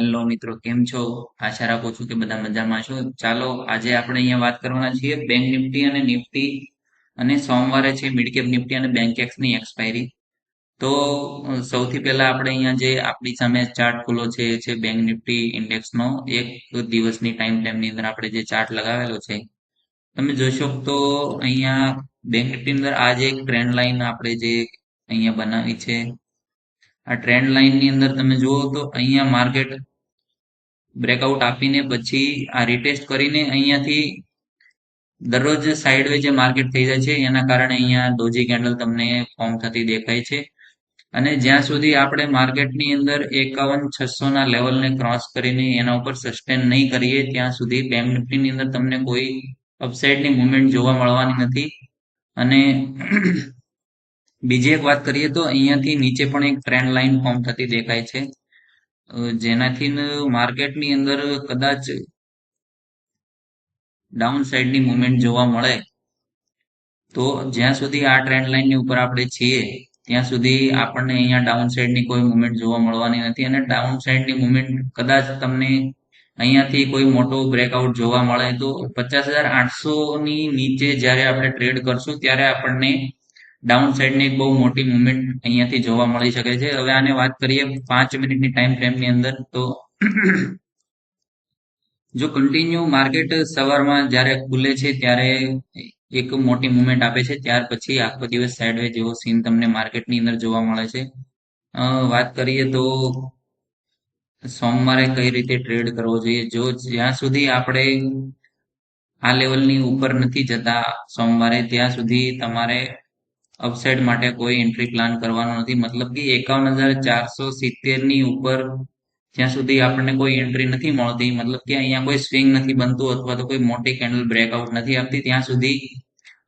Hello મિત્રો, કેમ છો? આશા રાખું છું કે બધા મજામાં છો. ચાલો આજે આપણે અહીંયા વાત કરવાના છીએ બેંક નિફ્ટી અને નિફ્ટી, અને સોમવારે છે મિડ કેપ નિફ્ટી અને બેંક એક્સની એક્સપાયરી. તો સૌથી પહેલા આપણે અહીંયા જે આપણી સામે ચાર્ટ ખુલ્લો છે એ છે બેંક નિફ્ટી ઇન્ડેક્સનો એક દિવસની ટાઈમ ફ્રેમની અંદર આપણે જે ચાર્ટ લગાવેલો છે. તમે જોશો તો અહીંયા બેંક નિફ્ટી અંદર આ જે એક ટ્રેન્ડ લાઈન આપણે જે અહીંયા બનાવી છે, આ ટ્રેન્ડ લાઈન ની અંદર તમે જુઓ તો અહીંયા માર્કેટ બ્રેકઆઉટ આપીને પછી આ રીટેસ્ટ કરીને અહીંયાથી દરરોજ સાઇડવેઝ જે માર્કેટ થઈ જાય છે એના કારણે અહીંયા ડોજી કેન્ડલ તમને ફોર્મ થતી દેખાય છે. અને જ્યાં સુધી આપણે માર્કેટની અંદર 51,600 ના લેવલને ક્રોસ કરીને એના ઉપર સસ્ટેન નહીં કરીએ ત્યાં સુધી બેંક નિફ્ટીની અંદર તમને કોઈ અપસાઇડની મુવમેન્ટ જોવા મળવાની નથી. અને બીજી એક વાત કરીએ તો અહીંયાથી નીચે પણ એક ટ્રેન્ડ લાઇન ફોર્મ થતી દેખાય છે, જેનાથી માર્કેટની અંદર કદાચ ડાઉન સાઇડની મુવમેન્ટ જોવા મળે. તો જ્યાં સુધી આ ટ્રેન્ડ લાઇનની ઉપર આપણે છીએ ત્યાં સુધી આપણને અહીંયા ડાઉન સાઇડની કોઈ મુવમેન્ટ જોવા મળવાની નથી. અને ડાઉન સાઇડની મુવમેન્ટ કદાચ તમને અહીંયાથી કોઈ મોટો બ્રેકઆઉટ જોવા મળે તો 50,800 ની નીચે જ્યારે આપણે ટ્રેડ કરશું ત્યારે આપણને ડાઉન સાઇડની બહુ મોટી મુવમેન્ટ અહીંયાથી જોવા મળી શકે છે. હવે આને વાત કરીએ 5 મિનિટની ટાઈમ ફ્રેમની અંદર, તો જો કન્ટિન્યુ માર્કેટ સવારમાં જ્યારે ખુલે છે ત્યારે એક મોટી મુવમેન્ટ આપે છે, ત્યાર પછી આખો દિવસ સાઇડવેઝ જેવો સીન તમને માર્કેટની અંદર જોવા મળે છે. વાત કરીએ તો સોમવારે કઈ રીતે ટ્રેડ કરવો જોઈએ, જો જ્યાં સુધી આપણે આ લેવલની ઉપર નથી જતા સોમવારે ત્યાં સુધી તમારે અપસાઇડ માટે કોઈ એન્ટ્રી પ્લાન કરવાનો નથી. મતલબ કે 51,470 ની ઉપર જ્યાં સુધી આપણને કોઈ એન્ટ્રી નથી મળતી, મતલબ કે અહીંયા કોઈ સ્વિંગ નથી બનતું અથવા તો કોઈ મોટી કેન્ડલ બ્રેકઆઉટ નથી આપતી, ત્યાં સુધી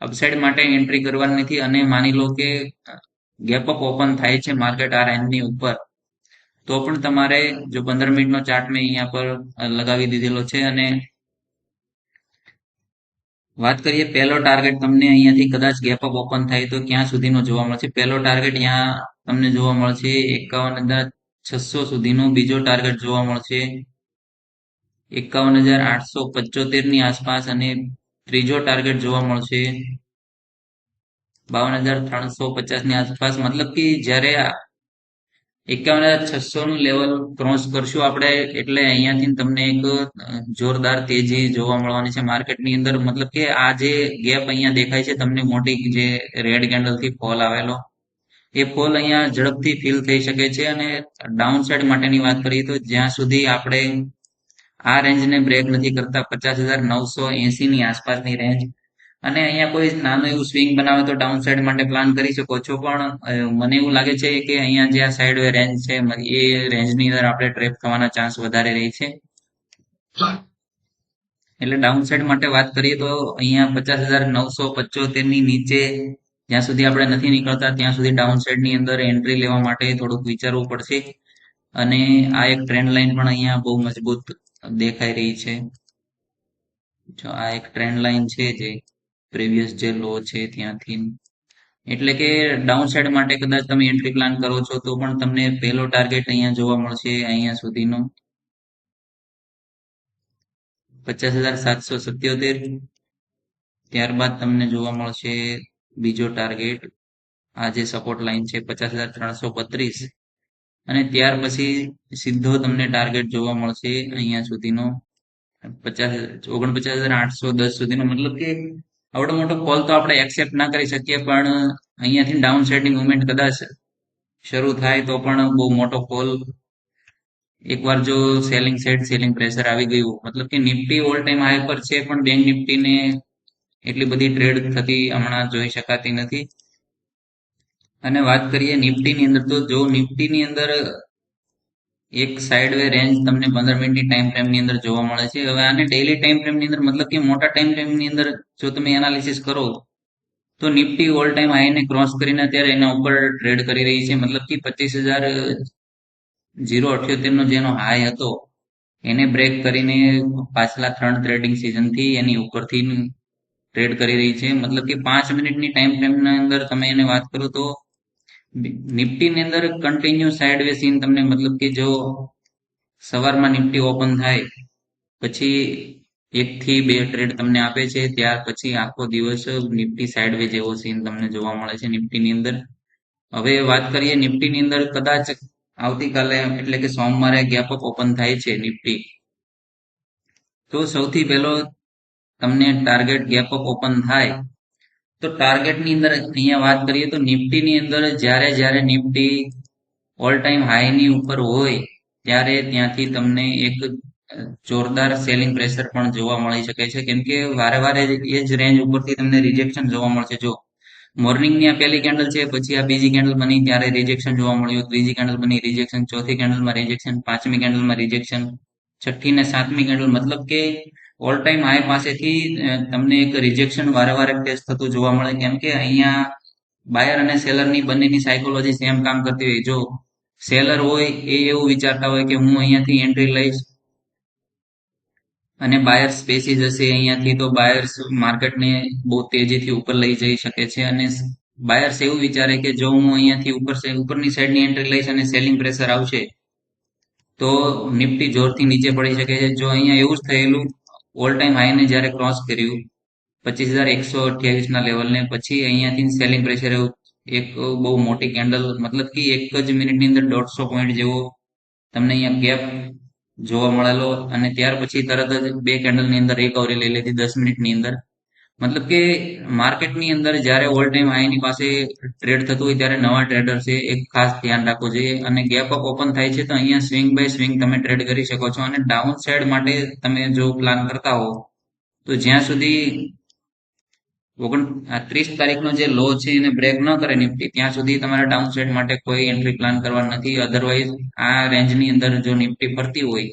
અપસાઇડ માટે એન્ટ્રી કરવાની નથી. અને માની લો કે ગેપ અપ ઓપન થાય છે માર્કેટ આ રેન્જની ઉપર, તો પણ તમારે જો 15 મિનિટનો ચાર્ટ મેં અહીંયા પર લગાવી દીધેલો છે, અને વાત કરીએ પહેલો ટાર્ગેટ તમને અહીંયાથી કદાચ ગેપ અપ ઓપન થાય તો ક્યાં સુધીનો જોવા મળશે. પહેલો ટાર્ગેટ અહીંયા તમને જોવા મળશે 51,600 સુધીનો. બીજો ટાર્ગેટ જોવા મળશે 51,875 ની આસપાસ, અને ત્રીજો ટાર્ગેટ જોવા મળશે 52,350 ની આસપાસ. મતલબ કે જ્યારે 51,600 નું લેવલ ક્રોસ કરશું આપણે એટલે અહીંયાથી તમને એક જોરદાર તેજી જોવા મળવાની છે માર્કેટની અંદર. મતલબ કે આ જે ગેપ અહીંયા દેખાય છે તમને મોટી જે રેડ કેન્ડલ થી ફોલ આવેલો, એ ફોલ અહીંયા ઝડપથી ફીલ થઈ શકે છે. અને ડાઉન સાઇડ માટેની વાત કરીએ તો જ્યાં સુધી આપણે આ રેન્જને બ્રેક નથી કરતા 50,980 ની આસપાસની રેન્જ, અને અહીંયા કોઈ નાનું એવું સ્વિંગ બનાવે તો ડાઉન સાઇડ માટે પ્લાન કરી શકો છો. પણ મને એવું લાગે છે કે અહીંયા જે આ સાઇડ વે રેન્જ છે એ રેન્જની અંદર આપણે ટ્રેપ થવાના ચાન્સ વધારે રહી છે. એટલે ડાઉન સાઇડ માટે વાત કરીએ તો અહીંયા 50,975 ની નીચે જ્યાં સુધી આપણે નથી નીકળતા ત્યાં સુધી ડાઉન સાઇડ ની અંદર એન્ટ્રી લેવા માટે થોડુંક વિચારવું પડશે. અને આ એક ટ્રેન્ડ લાઇન પણ અહીંયા બહુ મજબૂત દેખાઈ રહી છે. જો આ એક ટ્રેન્ડ લાઇન છે જે પ્રીવિયસ જે લો છે ત્યાંથી, એટલે કે ડાઉન સાઇડ માટે કદાચ તમે એન્ટ્રી પ્લાન કરો છો તો પણ તમને પહેલો ટાર્ગેટ અહીંયા જોવા મળશે અહીંયા સુધીનો 50,777. ત્યારબાદ તમને જોવા મળશે બીજો ટાર્ગેટ, આ જે સપોર્ટ લાઇન છે 50,332, અને ત્યાર પછી સીધો તમને ટાર્ગેટ જોવા મળશે અહીંયા સુધીનો 49,810 સુધીનો. મતલબ કે આવડો મોટો ફોલ તો આપણે એક્સેપ્ટ ના કરી શકીએ, પણ અહીંયાથી ડાઉન સાઇડની મુવમેન્ટ કદાચ શરૂ થાય તો પણ બહુ મોટો ફોલ, એકવાર જો સેલિંગ સાઇડ સેલિંગ પ્રેશર આવી ગયું, મતલબ કે નિફ્ટી ઓલ ટાઈમ હાઈ પર છે પણ બેંક નિફ્ટીને એટલી બધી ટ્રેડ થતી હમણાં જોઈ શકાતી નથી. અને વાત કરીએ નિફ્ટીની અંદર, તો જો નિફ્ટીની અંદર એક સાઇડ વે રેન્જ તમને 15 મિનિટની ટાઈમ ફ્રેમની અંદર જોવા મળે છે. હવે આને ડેઈલી ટાઈમ ફ્રેમની અંદર, મતલબ કે મોટા ટાઈમ ફ્રેમની અંદર જો તમે એનાલિસિસ કરો તો નિફ્ટી ઓલ ટાઈમ હાઈને ક્રોસ કરીને અત્યારે એના ઉપર ટ્રેડ કરી રહી છે. મતલબ કે 25,078 નો જેનો હાઈ હતો એને બ્રેક કરીને પાછલા 3 ટ્રેડિંગ સિઝનથી એની ઉપરથી ટ્રેડ કરી રહી છે. મતલબ કે 5 મિનિટની ટાઈમ ફ્રેમની અંદર તમે એને વાત કરો તો નિફ્ટીની અંદર કન્ટિન્યુ સાઇડવે સીન તમને, મતલબ કે જો સવારમાં નિફ્ટી ઓપન થાય પછી 1 થી 2 ટ્રેડ તમને આપે છે, ત્યાર પછી આખો દિવસ નિફ્ટી સાઇડવેઝ એવો સીન તમને જોવા મળે છે નિફ્ટીની અંદર. હવે વાત કરીએ નિફ્ટીની અંદર, કદાચ આવતીકાલે એટલે કે સોમવારે ગેપ અપ ઓપન થાય છે નિફ્ટી, તો સૌથી પહેલો તમને ટાર્ગેટ ગેપ અપ ઓપન થાય તો ટાર્ગેટની અંદર અહીંયા વાત કરીએ તો નિફ્ટીની અંદર જ્યારે જ્યારે નિફ્ટી ઓલ ટાઈમ હાઈની ઉપર હોય ત્યારે ત્યાંથી તમને એક જોરદાર સેલિંગ પ્રેશર પણ જોવા મળી શકે છે, કેમ કે વારે વારે એ જ રેન્જ ઉપરથી તમને રિજેક્શન જોવા મળશે. જો મોર્નિંગની આ પહેલી કેન્ડલ છે, પછી આ બીજી કેન્ડલ બની ત્યારે રિજેક્શન જોવા મળ્યું, ત્રીજી કેન્ડલ બની રિજેક્શન, ચોથી કેન્ડલમાં રિજેક્શન, પાંચમી કેન્ડલમાં રિજેક્શન, છઠ્ઠી ને સાતમી કેન્ડલ, મતલબ કે ઓલ ટાઈમ હાઈ પાસેથી તમને એક રિજેક્શન વારે વારે ટેસ્ટ થતું જોવા મળે, કેમ કે અહીંયા બાયર અને સેલરની બંનેની સાયકોલોજી સેમ કામ કરતી હોય. જો સેલર હોય એ એવું વિચારતા હોય કે હું અહીંયાથી એન્ટ્રી લઈશ અને બાયર્સ બેસી જશે અહીંયાથી, તો બાયર્સ માર્કેટને બહુ તેજીથી ઉપર લઈ જઈ શકે છે. અને બાયર્સ એવું વિચારે કે જો હું અહીંયાથી ઉપરની સાઈડની એન્ટ્રી લઈશ અને સેલિંગ પ્રેશર આવશે તો નિફ્ટી જોરથી નીચે પડી શકે છે. જો અહીંયા એવું જ થયેલું, ઓલ ટાઈમ હાઈને જ્યારે ક્રોસ કર્યું 25,128 ના લેવલને, પછી અહીંયાથી સેલિંગ પ્રેશર એક બહુ મોટી કેન્ડલ, મતલબ કે એક જ મિનિટની અંદર 150 પોઈન્ટ જેવો તમને અહીંયા ગેપ જોવા મળેલો, અને ત્યાર પછી તરત જ બે કેન્ડલની અંદર રિકવરી લઈ લીધી 10 મિનિટની અંદર. મતલબ કે માર્કેટની અંદર જ્યારે ઓલ ટાઈમ હાઈની પાસે ટ્રેડ થતું હોય ત્યારે નવા ટ્રેડર્સે એક ખાસ ધ્યાન રાખવું જોઈએ. અને ગેપ અપ ઓપન થાય છે તો અહીંયા સ્વિંગ બાય સ્વિંગ તમે ટ્રેડ કરી શકો છો. અને ડાઉન સાઈડ માટે તમે જો પ્લાન કરતા હો તો જ્યાં સુધી 30 તારીખનો જે લો છે એને બ્રેક ન કરે નિફ્ટી, ત્યાં સુધી તમારે ડાઉન સાઈડ માટે કોઈ એન્ટ્રી પ્લાન કરવા નથી. અધરવાઇઝ આ રેન્જની અંદર જો નિફ્ટી ફરતી હોય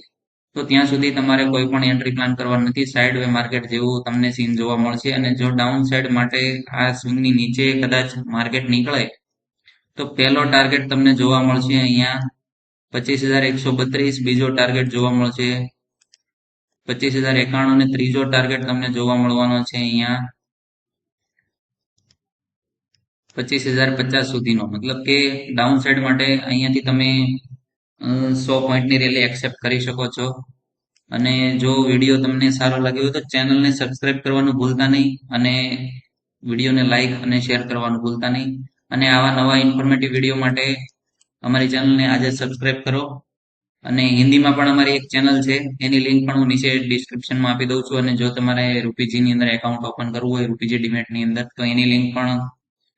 તો ત્યાં સુધી તમારે કોઈ પણ એન્ટ્રી પ્લાન કરવા નથી. સાઇડ વે માર્કેટ જેવું તમને સીન જોવા મળશે. અને જો ડાઉન સાઈડ માટે આ સ્વિંગની નીચે કદાચ માર્કેટ નીકળે તો પહેલો ટાર્ગેટ તમને જોવા મળશે અહીંયા 25,132, બીજો ટાર્ગેટ જોવા મળશે 25,091, અને ત્રીજો ટાર્ગેટ તમને જોવા મળવાનો છે અહીંયા 25,050 સુધીનો. મતલબ કે ડાઉન સાઈડ માટે અહીંયાથી તમે 100 પોઈન્ટની રેલી એક્સેપ્ટ કરી શકો છો. અને જો વિડીયો તમને સારો લાગ્યો હોય તો ચેનલને સબસ્ક્રાઇબ કરવાનું ભૂલતા નહીં, અને વિડીયોને લાઈક અને શેર કરવાનું ભૂલતા નહીં. અને આવા નવા ઇન્ફોર્મેટિવ વિડીયો માટે અમારી ચેનલને આજે સબસ્ક્રાઇબ કરો. અને હિન્દીમાં પણ અમારી એક ચેનલ છે, એની લિંક પણ હું નીચે ડિસ્ક્રિપ્શનમાં આપી દઉં છું. અને જો તમારે રૂપીજીની અંદર એકાઉન્ટ ઓપન કરવું હોય રૂપીજી ડીમેટની અંદર, તો એની લિંક પણ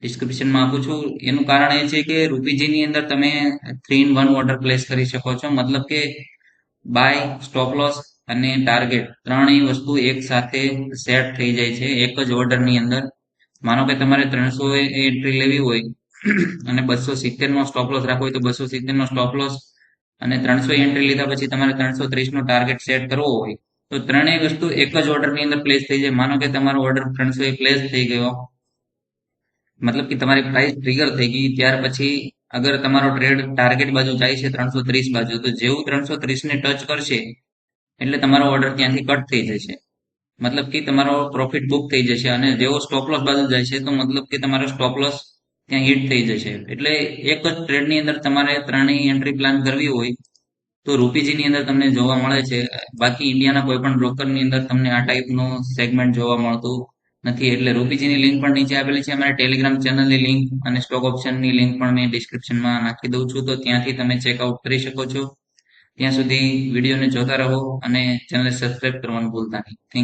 ડિસ્ક્રિપ્શનમાં આપું છું. એનું કારણ એ છે કે રૂપીજીની અંદર તમે 3-in-1 ઓર્ડર પ્લેસ કરી શકો છો. મતલબ કે બાય, સ્ટોપ લોસ અને ટાર્ગેટ ત્રણેય વસ્તુ એક સાથે સેટ થઈ જાય છે એક જ ઓર્ડરની અંદર. માનો કે તમારે 300 એન્ટ્રી લેવી હોય અને 270 નો સ્ટોપ લોસ રાખવો હોય તો 270 નો સ્ટોપ લોસ, અને 300 એન્ટ્રી લીધા પછી તમારે 330 નો ટાર્ગેટ સેટ કરવો હોય તો ત્રણેય વસ્તુ એક જ ઓર્ડરની અંદર પ્લેસ થઈ જાય. માનો કે તમારો ઓર્ડર 300 પ્લેસ થઈ ગયો, મતલબ કે તમારી પ્રાઇસ ટ્રિગર થઈ ગઈ, ત્યાર પછી અગર તમારો ટ્રેડ ટાર્ગેટ બાજુ જાય છે 330 બાજુ, તો જેવું 330 ને ટચ કરશે એટલે તમારો ઓર્ડર ત્યાંથી કટ થઈ જશે, મતલબ કે તમારો પ્રોફિટ બુક થઈ જશે. અને જેવો સ્ટોપ લોસ બાજુ જાય છે તો મતલબ કે તમારો સ્ટોપ લોસ ત્યાં હિટ થઈ જશે. એટલે એક જ ટ્રેડની અંદર તમારે ત્રણેય એન્ટ્રી પ્લાન કરવી હોય તો રૂપીજીની અંદર તમને જોવા મળે છે. બાકી ઇન્ડિયાના કોઈ પણ બ્રોકરની અંદર તમને આ ટાઈપનું સેગમેન્ટ જોવા મળતું નથી. એટલે રૂપીજીની લિંક પણ નીચે આપેલી છે, અમારા ટેલિગ્રામ ચેનલની લિંક અને સ્ટોક ઓપ્શનની લિંક પણ મેં ડિસ્ક્રિપ્શનમાં નાખી દઉં છું, તો ત્યાંથી તમે ચેકઆઉટ કરી શકો છો. ત્યાં સુધી વિડીયોને જોતા રહો અને ચેનલને સબસ્ક્રાઇબ કરવાનું ભૂલતા નહીં. થેન્ક